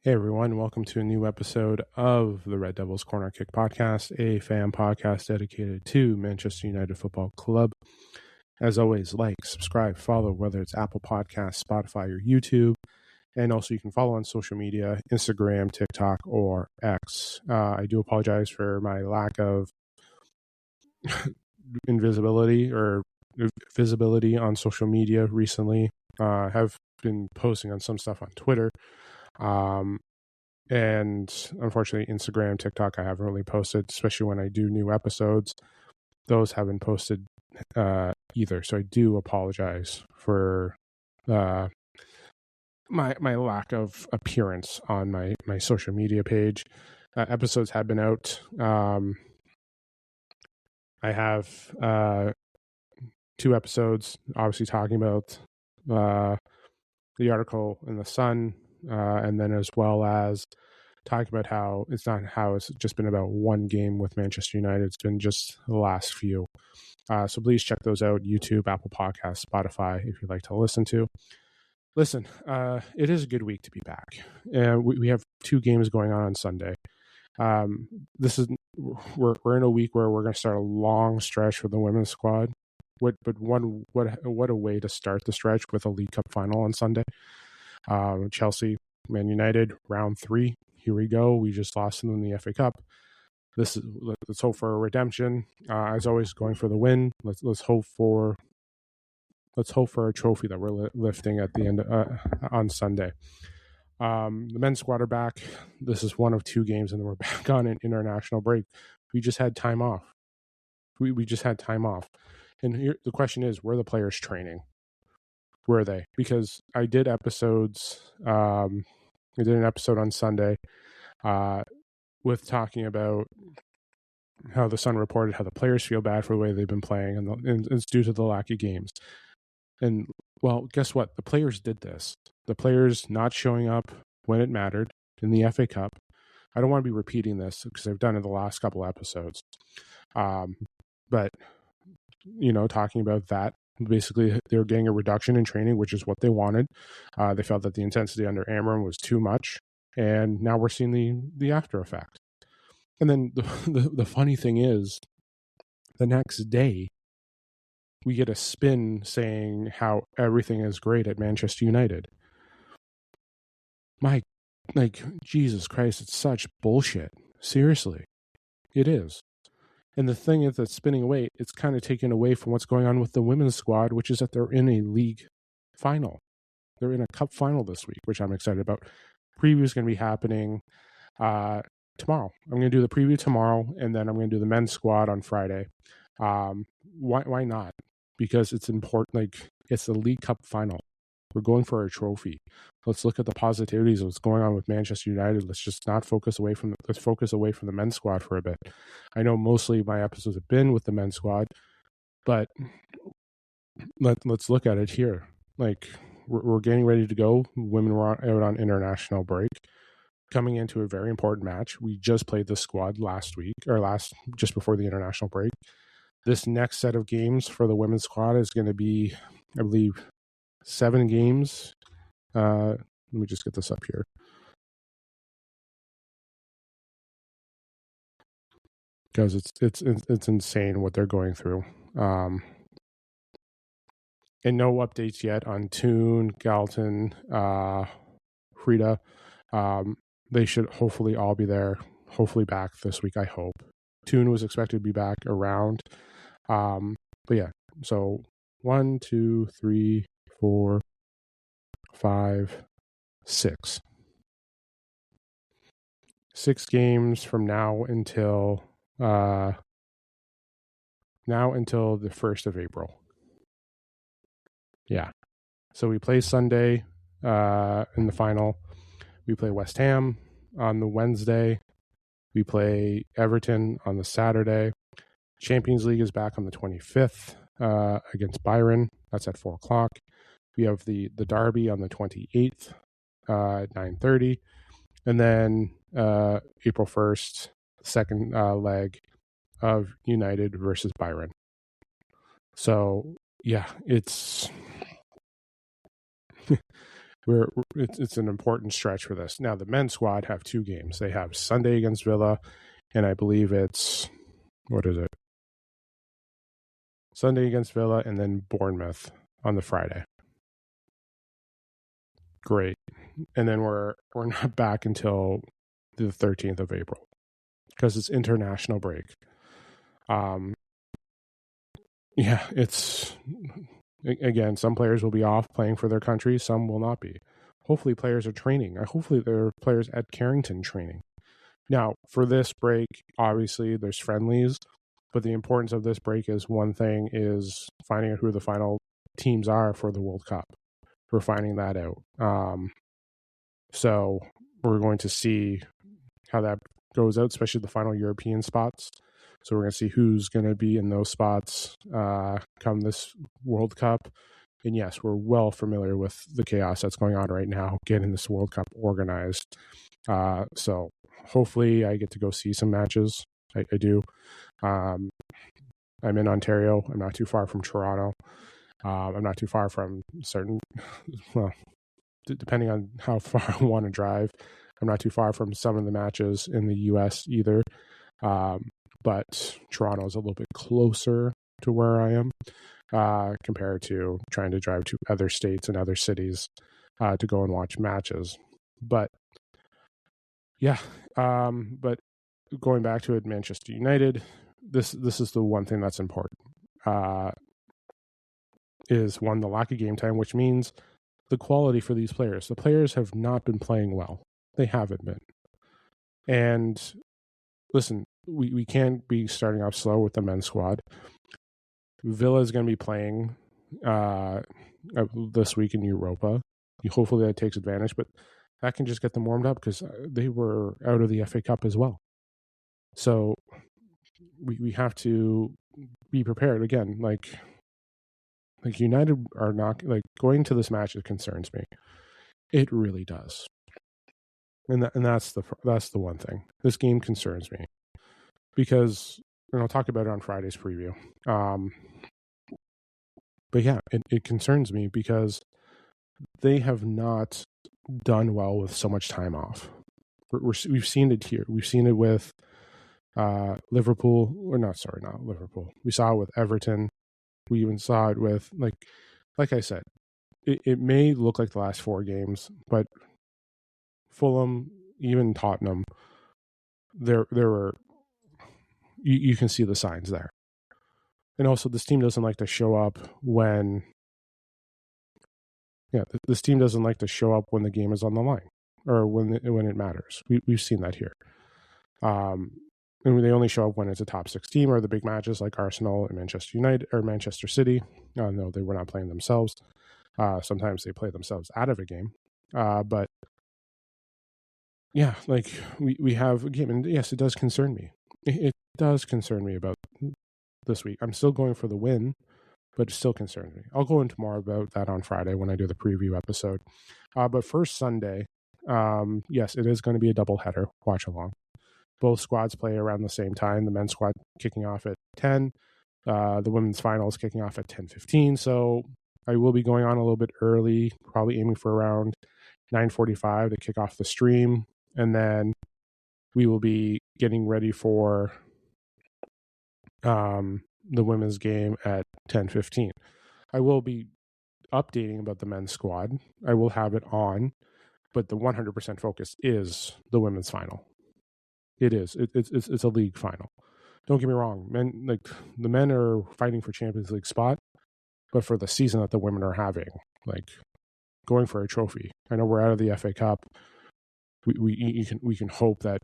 Hey everyone, welcome to a new episode of the Red Devils Corner Kick podcast, a fan podcast dedicated to Manchester United Football Club. As always, like, subscribe, follow, whether it's Apple Podcasts, Spotify, or YouTube. And also you can follow on social media, Instagram, TikTok, or X. I do apologize for my lack of visibility on social media recently. Have been posting on some stuff on Twitter. And unfortunately, Instagram, TikTok, I haven't really posted, especially when I do new episodes. Those haven't posted either. So I do apologize for my lack of appearance on my social media page. Episodes have been out. I have 2 episodes, obviously talking about the article in the Sun, and then as well as talking about how it's just been about one game with Manchester United. It's been just the last few. So please check those out: YouTube, Apple Podcasts, Spotify, if you'd like to listen to. Listen, it is a good week to be back. We have 2 games going on Sunday. We're in a week where we're going to start a long stretch with the women's squad. What a way to start the stretch with a League Cup final on Sunday. Chelsea, Man United, round 3. Here we go. We just lost them in the FA Cup. Let's hope for a redemption. As always, going for the win. Let's hope for a trophy that we're lifting at the end on Sunday. The men's squad are back. This is one of 2 games, and then we're back on an international break. We just had time off. We just had time off. And here the question is, were the players training? Were they? Because I did episodes. I did an episode on Sunday with talking about how the Sun reported how the players feel bad for the way they've been playing, and it's due to the lack of games. And, well, guess what? The players did this. The players not showing up when it mattered in the FA Cup. I don't want to be repeating this because I've done it the last couple episodes. But, talking about that, basically they were getting a reduction in training, which is what they wanted. They felt that the intensity under Amram was too much, and now we're seeing the after effect. And then the funny thing is, the next day we get a spin saying how everything is great at Manchester United. Jesus Christ, it's such bullshit. Seriously, it is. And the thing is that's spinning away, it's kind of taken away from what's going on with the women's squad, which is that they're in a league final. They're in a cup final this week, which I'm excited about. Preview is going to be happening tomorrow. I'm going to do the preview tomorrow, and then I'm going to do the men's squad on Friday. Why not? Because it's important. It's the League Cup final. We're going for a trophy. Let's look at the positivities of what's going on with Manchester United. Let's just not focus away from the men's squad for a bit. I know mostly my episodes have been with the men's squad, but let's look at it here. We're getting ready to go. Women were out on international break, coming into a very important match. We just played the squad just before the international break. This next set of games for the women's squad is going to be, I believe, 7 games. Let me just get this up here. Because it's insane what they're going through. And no updates yet on Toon, Galton, Frida. They should hopefully all be there. Hopefully back this week, I hope. Toon was expected to be back around. But yeah, so 1, 2, 3, 4, 5, 6. 6 games from now until the 1st of April. Yeah. So we play Sunday in the final. We play West Ham on the Wednesday. We play Everton on the Saturday. Champions League is back on the 25th against Bayern. That's at 4 o'clock. We have the derby on the 28th at 9:30. And then April 1st, second leg of United versus Bayern. So, yeah, it's it's an important stretch for this. Now the men's squad have 2 games. They have Sunday against Villa, and I believe it's Sunday against Villa, and then Bournemouth on the Friday. Great, and then we're not back until the 13th of April because it's international break. Yeah, it's again, some players will be off playing for their country, some will not be. Hopefully players are training. Hopefully there are players at Carrington training. Now, for this break, obviously there's friendlies, but the importance of this break is one thing is finding out who the final teams are for the World Cup. We're finding that out. So we're going to see how that goes out, especially the final European spots. So we're going to see who's going to be in those spots come this World Cup. And yes, we're well familiar with the chaos that's going on right now, getting this World Cup organized. So hopefully I get to go see some matches. I do. I'm in Ontario. I'm not too far from Toronto. I'm not too far from certain, well, depending on how far I want to drive, I'm not too far from some of the matches in the U.S. either. But Toronto is a little bit closer to where I am compared to trying to drive to other states and other cities to go and watch matches. But yeah, but going back to it, Manchester United, this is the one thing that's important. Is one, the lack of game time, which means the quality for these players. The players have not been playing well. They haven't been. And listen, we can't be starting off slow with the men's squad. Villa is going to be playing this week in Europa. Hopefully that takes advantage, but that can just get them warmed up because they were out of the FA Cup as well. So we have to be prepared. Again, like United are not, like, going to this match, it concerns me. It really does. And that's the one thing. This game concerns me because, and I'll talk about it on Friday's preview. But yeah, it concerns me because they have not done well with so much time off. We've seen it here. We've seen it with Liverpool. Or not Liverpool. We saw it with Everton. We even saw it with, like I said, it may look like the last 4 games, but Fulham, even Tottenham, there were, you can see the signs there. And also, this team doesn't like to show up when, this team doesn't like to show up when the game is on the line or when it matters. We've seen that here. And they only show up when it's a top 6 team or the big matches like Arsenal and Manchester United or Manchester City. No, they were not playing themselves. Sometimes they play themselves out of a game. But yeah, like we have a game, and yes, it does concern me. It does concern me about this week. I'm still going for the win, but it still concerns me. I'll go into more about that on Friday when I do the preview episode. But first Sunday, yes, it is going to be a doubleheader. Watch along. Both squads play around the same time. The men's squad kicking off at 10. The women's finals kicking off at 10:15. So I will be going on a little bit early, probably aiming for around 9:45 to kick off the stream. And then we will be getting ready for the women's game at 10:15. I will be updating about the men's squad. I will have it on, but the 100% focus is the women's final. It is. It's a league final. Don't get me wrong. The men are fighting for Champions League spot, but for the season that the women are having, going for a trophy. I know we're out of the FA Cup. We can hope that,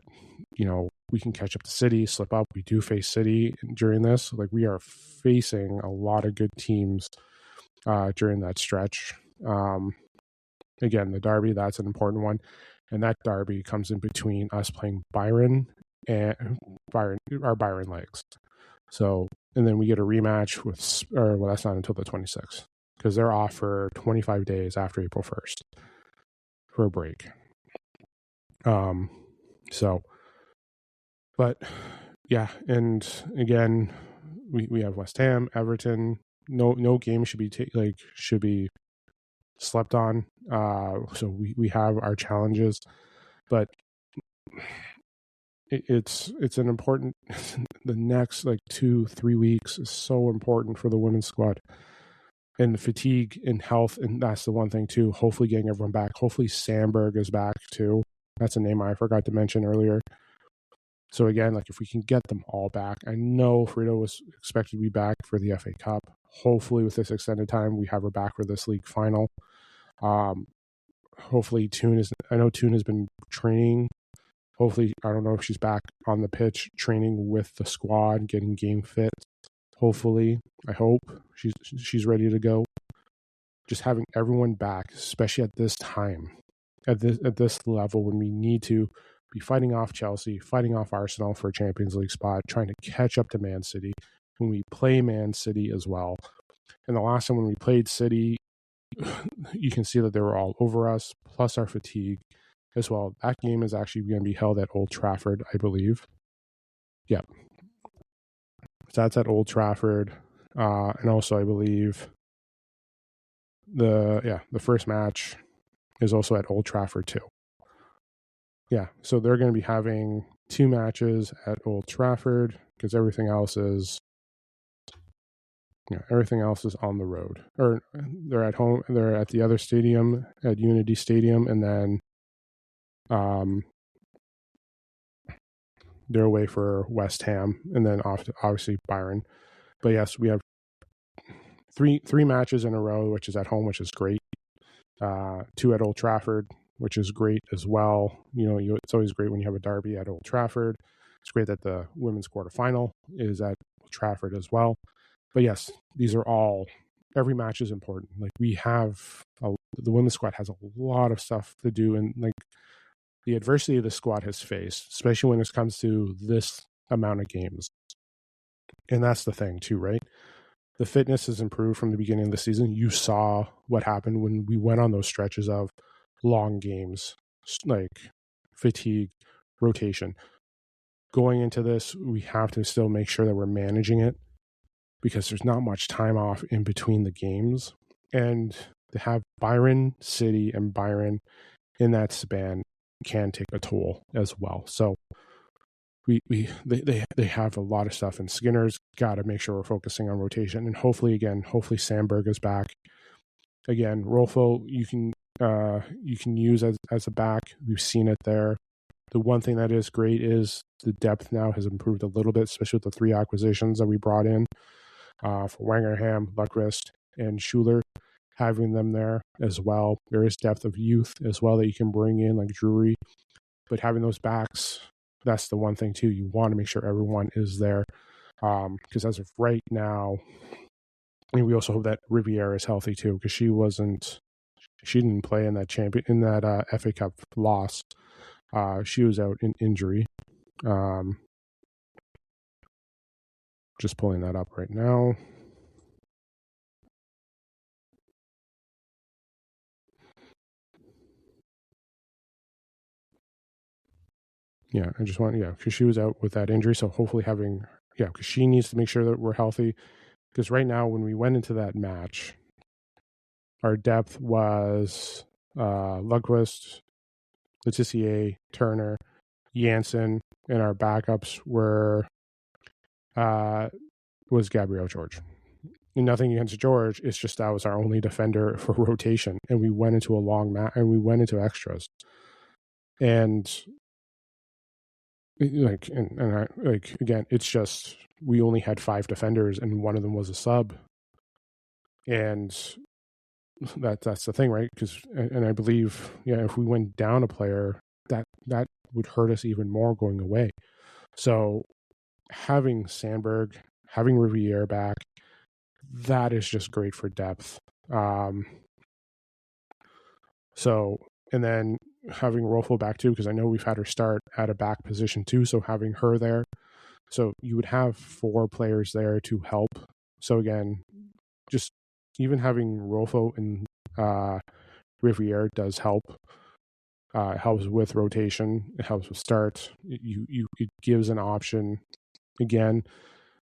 we can catch up to City, slip up. We do face City during this. We are facing a lot of good teams during that stretch. Again, the derby, that's an important one. And that derby comes in between us playing Byron and our Byron legs. So, and then we get a rematch that's not until the 26th because they're off for 25 days after April 1st for a break. But yeah, and again, we have West Ham, Everton. No game should be slept on. So we have our challenges, but it's an important. The next 2-3 weeks is so important for the women's squad, and fatigue and health, and that's the one thing too. Hopefully, getting everyone back. Hopefully, Sandberg is back too. That's a name I forgot to mention earlier. So again, if we can get them all back, I know Frida was expected to be back for the FA Cup. Hopefully, with this extended time, we have her back for this league final. Hopefully, I know Toon has been training. Hopefully, I don't know if she's back on the pitch training with the squad, getting game fit. Hopefully, I hope she's ready to go. Just having everyone back, especially at this time, at this level, when we need to be fighting off Chelsea, fighting off Arsenal for a Champions League spot, trying to catch up to Man City when we play Man City as well. And the last time when we played City, you can see that they were all over us, plus our fatigue as well. That game is actually going to be held at Old Trafford, I believe. Yeah. So that's at Old Trafford. And also, I believe the first match is also at Old Trafford too. Yeah, so they're going to be having 2 matches at Old Trafford because everything else is on the road. Or they're at home. They're at the other stadium, at Unity Stadium, and then they're away for West Ham, and then off to, obviously, Byron. But yes, we have three matches in a row, which is at home, which is great. 2 at Old Trafford, which is great as well. It's always great when you have a derby at Old Trafford. It's great that the women's quarterfinal is at Old Trafford as well. But yes, these are all, every match is important. We have, the women's squad has a lot of stuff to do, and the adversity the squad has faced, especially when it comes to this amount of games. And that's the thing too, right? The fitness has improved from the beginning of the season. You saw what happened when we went on those stretches of long games, fatigue, rotation. Going into this, we have to still make sure that we're managing it because there's not much time off in between the games. And to have Byron City and Byron in that span can take a toll as well. So they have a lot of stuff, and Skinner's got to make sure we're focusing on rotation. And hopefully Sandberg is back. Again, Rolfo, you can use as a back. We've seen it there. The one thing that is great is the depth now has improved a little bit, especially with the 3 acquisitions that we brought in for Wangerham, Lundqvist, and Schuler. Having them there as well. There is depth of youth as well that you can bring in, like Drury. But having those backs, that's the one thing too. You want to make sure everyone is there. Because as of right now, and we also hope that Riviere is healthy too, because she didn't play in that FA Cup loss. She was out in injury. Just pulling that up right now. Yeah, I just want, because she was out with that injury. So hopefully because she needs to make sure that we're healthy. Because right now, when we went into that match, our depth was Lundqvist, Letitia, Turner, Jansen, and our backups was Gabrielle George. And nothing against George, it's just that was our only defender for rotation, and we went into a long match, and we went into extras, and again, it's just we only had 5 defenders, and one of them was a sub, and that's the thing, right? And I believe, if we went down a player, that would hurt us even more going away. So having Sandberg, having Riviere back, that is just great for depth. So, and then having Rolfo back too, because I know we've had her start at a back position too. So having her there, so you would have 4 players there to help. So again, just even having Rolfo and Riviere does help. It helps with rotation. It helps with start. It gives an option again.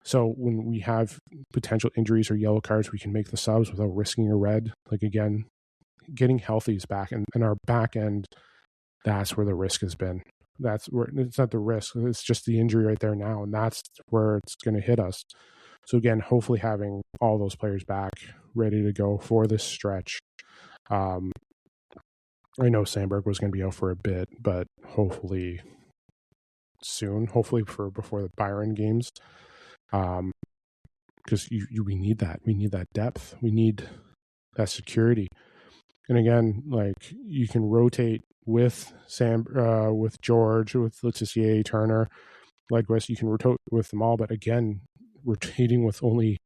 So when we have potential injuries or yellow cards, we can make the subs without risking a red. Again, getting healthy is back, and our back end, that's where the risk has been. That's where it's not the risk, it's just the injury right there now, and that's where it's going to hit us. So again, hopefully having all those players back ready to go for this stretch. I know Sandberg was going to be out for a bit, but hopefully soon, hopefully for before the Byron games, because we need that. We need that depth. We need that security. And again, like, you can rotate with with George, with Letitia, Turner, Legwest. You can rotate with them all, but again, rotating with only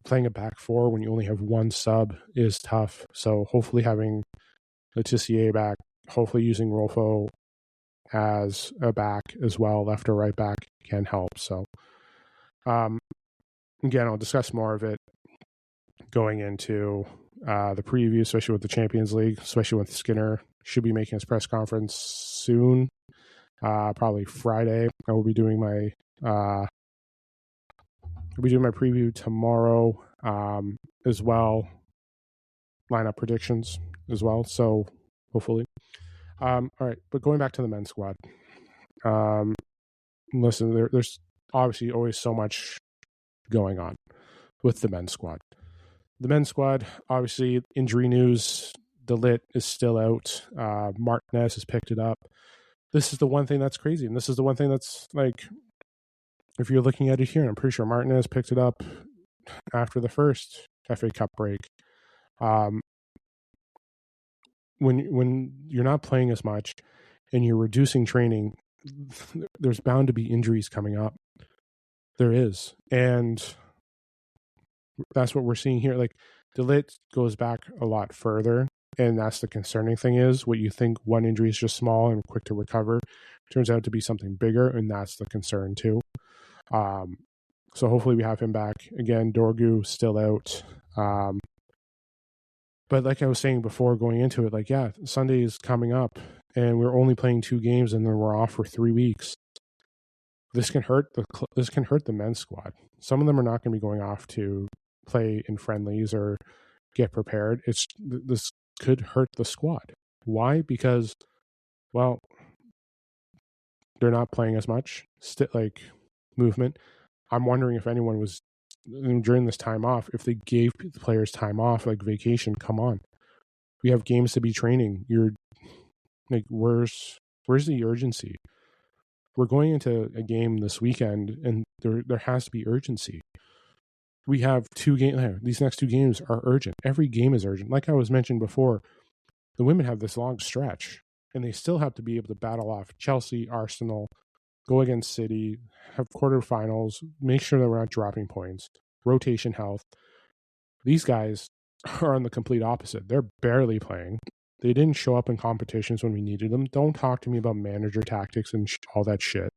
playing a back four when you only have one sub is tough. So hopefully having Letitia back, hopefully using Rolfo as a back as well, left or right back, can help. So again, I'll discuss more of it going into the preview, especially with the Champions League, especially with Skinner. Should be making his press conference soon, probably Friday. I will be doing my preview tomorrow as well, lineup predictions as well. So hopefully, all right. But going back to the men's squad, listen, there's obviously always so much going on with the men's squad. The men's squad, obviously, injury news. De Ligt is still out. Martinez has picked it up. This is the one thing that's crazy, and this is the one thing that's, like, if you're looking at it here, I'm pretty sure Martinez picked it up after the first FA Cup break. When you're not playing as much and you're reducing training, there's bound to be injuries coming up. There is, and that's what we're seeing here. Like, De Ligt goes back a lot further, and that's the concerning thing. Is what you think one injury is just small and quick to recover, turns out to be something bigger, and that's the concern too. So hopefully we have him back. Again, Dorgu still out. But like I was saying before going into it, like, yeah, Sunday is coming up and we're only playing 2 games and then we're off for 3 weeks. This can hurt the men's squad. Some of them are not going to be going off to play in friendlies or get prepared. This could hurt the squad. Why? Because, well, they're not playing as much. Like, movement. I'm wondering if anyone was, during this time off, if they gave the players time off, like vacation. Come on, we have games to be training. You're like, where's the urgency? We're going into a game this weekend, and there has to be urgency. We have 2 games. These next 2 games are urgent. Every game is urgent. Like I was mentioned before, the women have this long stretch, and they still have to be able to battle off Chelsea, Arsenal, go against City, have quarterfinals, make sure that we're not dropping points, rotation health. These guys are on the complete opposite. They're barely playing. They didn't show up in competitions when we needed them. Don't talk to me about manager tactics and all that shit.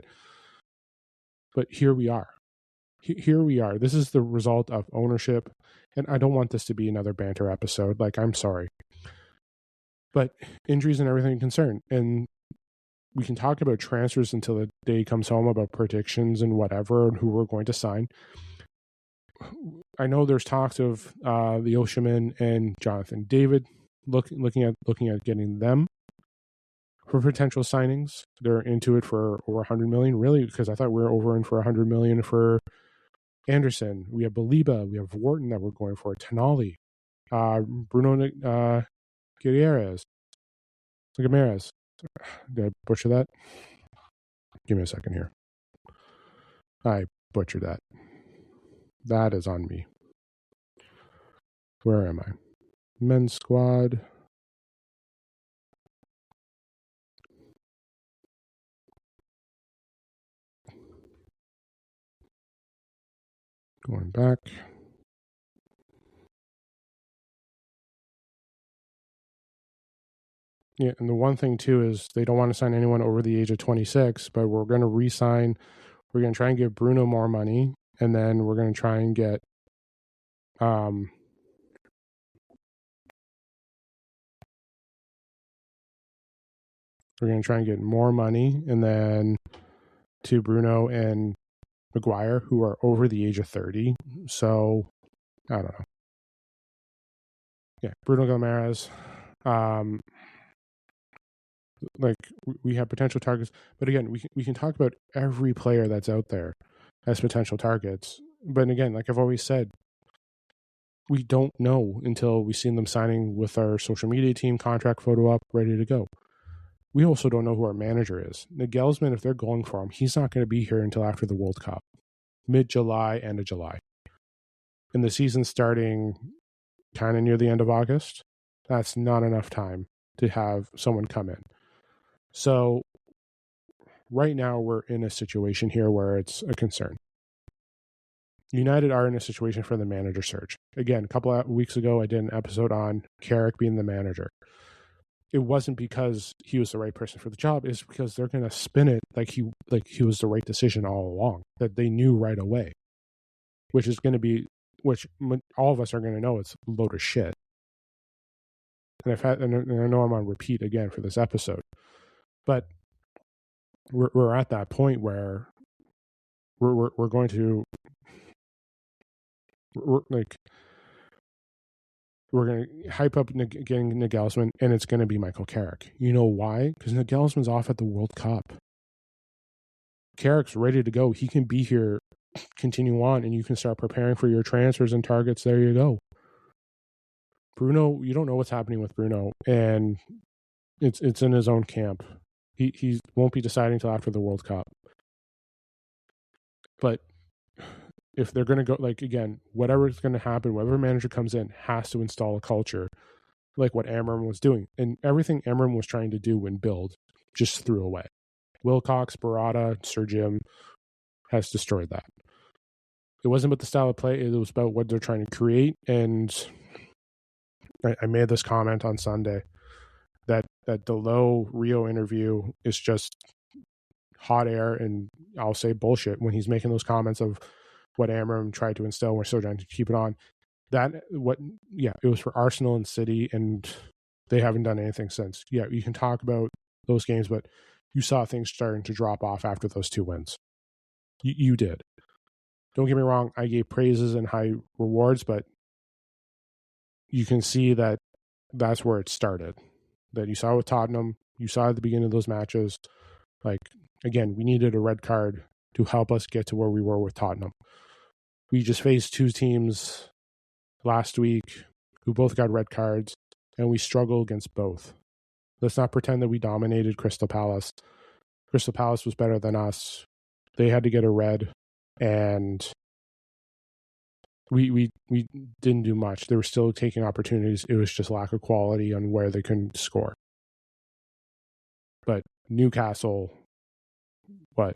But here we are. Here we are. This is the result of ownership. And I don't want this to be another banter episode. Like, I'm sorry. But injuries and everything concern. And we can talk about transfers until the day comes home, about predictions and whatever, and who we're going to sign. I know there's talks of the Oshiman and Jonathan David looking at getting them for potential signings. They're into it for over 100 million, really, because I thought we were over in for 100 million for Anderson. We have Baliba, we have Wharton that we're going for, Tonali, Bruno Gutierrez. Did I butcher that? Give me a second here. I butchered that. That is on me. Where am I? Men's squad. Going back. Yeah, and the one thing too is they don't want to sign anyone over the age of 26, but we're going to re-sign. We're going to try and give Bruno more money, and then we're going to try and get we're going to try and get more money, and then to Bruno and Maguire, who are over the age of 30. So I don't know. Bruno Guimaraes. Like we have potential targets, but again, we can talk about every player that's out there as potential targets. But again, like I've always said, we don't know until we see them signing with our social media team, contract photo up, ready to go. We also don't know who our manager is. Nagelsmann, if they're going for him, he's not going to be here until after the World Cup, mid-July, end of July. And the season starting kind of near the end of August, that's not enough time to have someone come in. So right now we're in a situation here where it's a concern. United are in a situation for the manager search. Again, a couple of weeks ago, I did an episode on Carrick being the manager. It wasn't because he was the right person for the job. It's because they're going to spin it like he was the right decision all along, that they knew right away, which all of us are going to know it's a load of shit. And I know I'm on repeat again for this episode, but we're at that point where we're going to we're going to hype up getting Nagelsmann, and it's going to be Michael Carrick. You know why? Because Nagelsmann's off at the World Cup. Carrick's ready to go. He can be here, continue on, and you can start preparing for your transfers and targets. There you go. Bruno, you don't know what's happening with Bruno, and it's in his own camp. He won't be deciding until after the World Cup. But if they're going to go, like, again, whatever is going to happen, whatever manager comes in has to install a culture like what Amram was doing. And everything Amram was trying to do and build just threw away. Wilcox, Barada, Sir Jim has destroyed that. It wasn't about the style of play. It was about what they're trying to create. And I made this comment on Sunday that the low Rio interview is just hot air, and I'll say bullshit when he's making those comments of what Amram tried to instill. We're still trying to keep it on. It was for Arsenal and City, and they haven't done anything since. Yeah, you can talk about those games, but you saw things starting to drop off after those 2 wins. You did. Don't get me wrong, I gave praises and high rewards, but you can see that that's where it started. That you saw with Tottenham, you saw at the beginning of those matches. Like, again, we needed a red card to help us get to where we were with Tottenham. We just faced 2 teams last week who both got red cards, and we struggled against both. Let's not pretend that we dominated Crystal Palace. Crystal Palace was better than us. They had to get a red, and we didn't do much. They were still taking opportunities. It was just lack of quality on where they couldn't score. But Newcastle, what?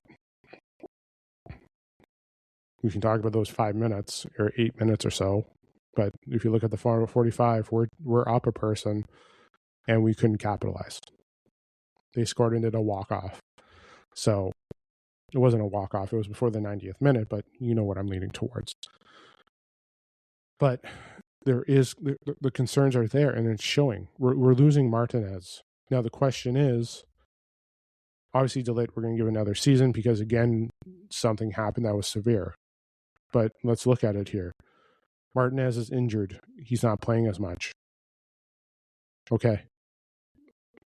We can talk about those 5 minutes or 8 minutes or so. But if you look at the 45, we're up a person, and we couldn't capitalize. They scored and did a walk-off. So it wasn't a walk-off. It was before the 90th minute, but you know what I'm leaning towards. But the concerns are there, and it's showing. We're losing Martinez. Now the question is, obviously De Ligt, we're going to give another season because, again, something happened that was severe. But let's look at it here. Martinez is injured. He's not playing as much. Okay.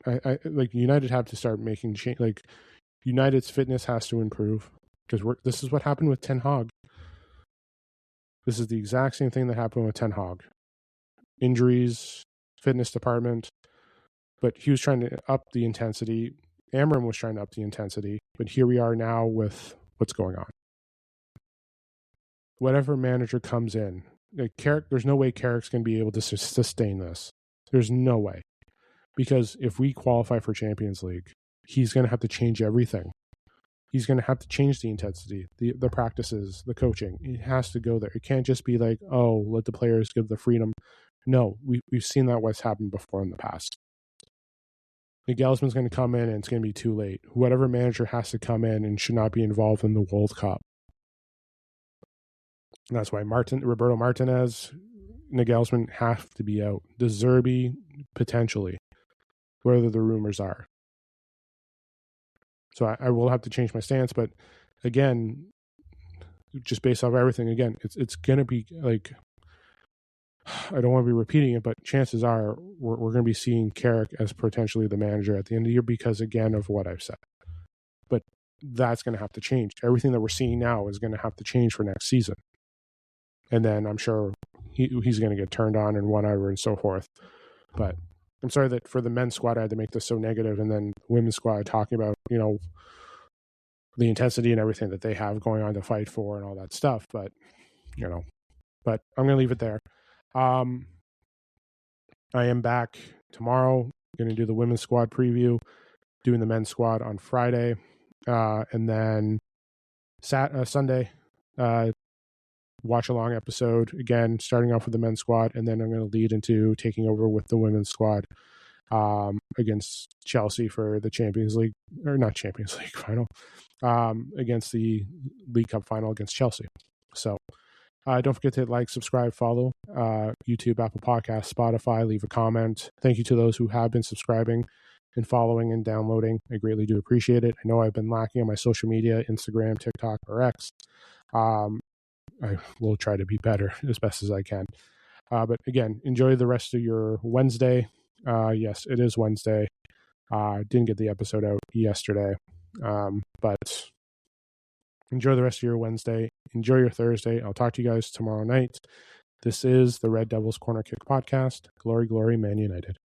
I like United have to start making change. Like, United's fitness has to improve, because this is what happened with Ten Hag. This is the exact same thing that happened with Ten Hag. Injuries, fitness department, but he was trying to up the intensity. Amram was trying to up the intensity, but here we are now with what's going on. Whatever manager comes in, like Carrick, there's no way Carrick's going to be able to sustain this. There's no way. Because if we qualify for Champions League, he's going to have to change everything. He's going to have to change the intensity, the practices, the coaching. It has to go there. It can't just be like, oh, let the players give the freedom. No, we've seen that what's happened before in the past. Nagelsmann's going to come in, and it's going to be too late. Whatever manager has to come in and should not be involved in the World Cup. And that's why Roberto Martinez, Nagelsmann have to be out. De Zerbi, potentially, whether the rumors are. So I will have to change my stance, but again, just based off everything, again, it's going to be like, I don't want to be repeating it, but chances are we're going to be seeing Carrick as potentially the manager at the end of the year because, again, of what I've said. But that's going to have to change. Everything that we're seeing now is going to have to change for next season. And then I'm sure he's going to get turned on and whatever and so forth. But I'm sorry that for the men's squad I had to make this so negative, and then the women's squad talking about, the intensity and everything that they have going on to fight for and all that stuff. But, but I'm going to leave it there. I am back tomorrow, going to do the women's squad preview, doing the men's squad on Friday, and then Sunday, watch along episode again, starting off with the men's squad, and then I'm going to lead into taking over with the women's squad against Chelsea for the Champions League, or not Champions League final, against the League Cup final against Chelsea. So don't forget to like, subscribe, follow YouTube, Apple Podcasts, Spotify, leave a comment. Thank you to those who have been subscribing and following and downloading. I greatly do appreciate it. I know I've been lacking on my social media, Instagram, TikTok, or X. I will try to be better as best as I can. But again, enjoy the rest of your Wednesday. Yes, it is Wednesday. Didn't get the episode out yesterday. But enjoy the rest of your Wednesday. Enjoy your Thursday. I'll talk to you guys tomorrow night. This is the Red Devils Corner Kick Podcast. Glory, glory, Man United.